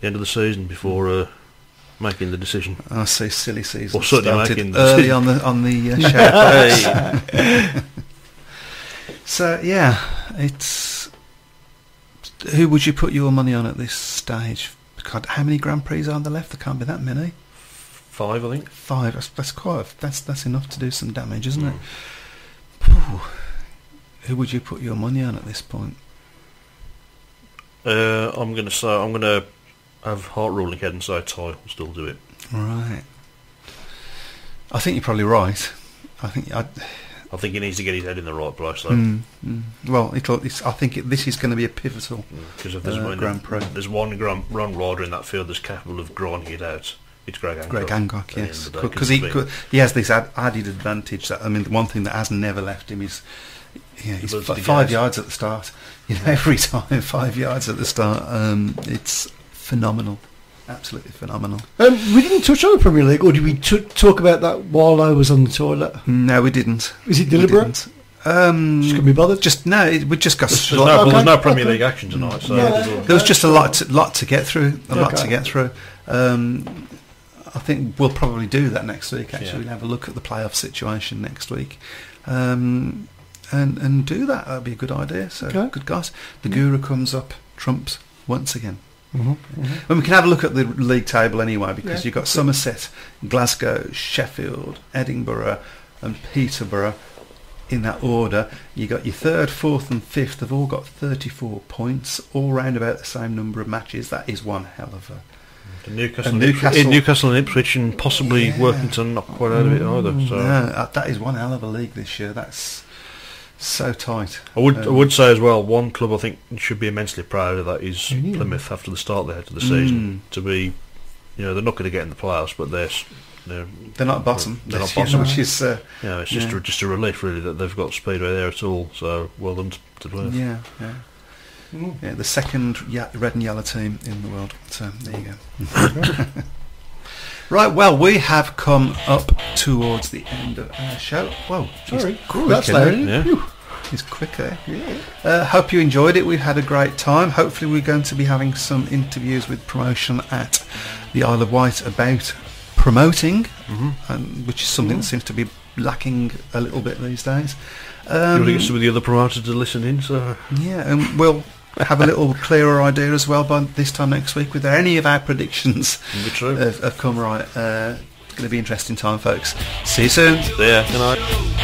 end of the season before making the decision. I say silly season. Or certainly making the early on the show. So it's. Who would you put your money on at this stage? God, how many Grand Prix are there left? There can't be that many. 5, I think. 5. That's quite. That's enough to do some damage, isn't it? Who would you put your money on at this point? I'm going to have heart ruling head and say Ty will still do it. Right. I think you're probably right. I think I think he needs to get his head in the right place, though. Well, I think this is going to be a pivotal because if there's Grand Prix. There's one wrong rider in that field that's capable of grinding it out. It's Greg Hancock. Greg Hancock, yes, because he has this added advantage. That the one thing that has never left him is he's 5 yards at the start. Every time 5 yards at the start. It's phenomenal. Absolutely phenomenal. We didn't touch on the Premier League, or did we talk about that while I was on the toilet? No, we didn't. Is it deliberate? Just couldn't be bothered. We just got. There's no Premier League action tonight, so there was just a lot to get through. Lot to get through. I think we'll probably do that next week. Actually, we'll have a look at the playoff situation next week, and do that. That'd be a good idea. So good guys. The Guru comes up, trumps once again. And we can have a look at the league table anyway, because you've got Somerset, Glasgow, Sheffield, Edinburgh and Peterborough in that order. You got your 3rd, 4th and 5th have all got 34 points, all round about the same number of matches. That is one hell of a... Newcastle and Ipswich, and possibly Workington not quite out of it either. So that is one hell of a league this year. That's so tight. I would say as well, one club I think should be immensely proud of that is Plymouth after the start they had to the season. To be, they're not going to get in the playoffs, but they're not bottom. They're not bottom, which is it's just a relief really that they've got Speedway there at all. So well done to Plymouth. Yeah, the second red and yellow team in the world. So there you go. Right, well, we have come up towards the end of our show. Whoa, sorry, that's loud. It's quick there. Hope you enjoyed it. We've had a great time. Hopefully we're going to be having some interviews with promotion at the Isle of Wight about promoting, which is something that seems to be lacking a little bit these days. You want to get some of the other promoters to listen in? So and we'll have a little clearer idea as well by this time next week whether any of our predictions have come right. It's going to be an interesting time, folks. See you soon. See ya. Good night.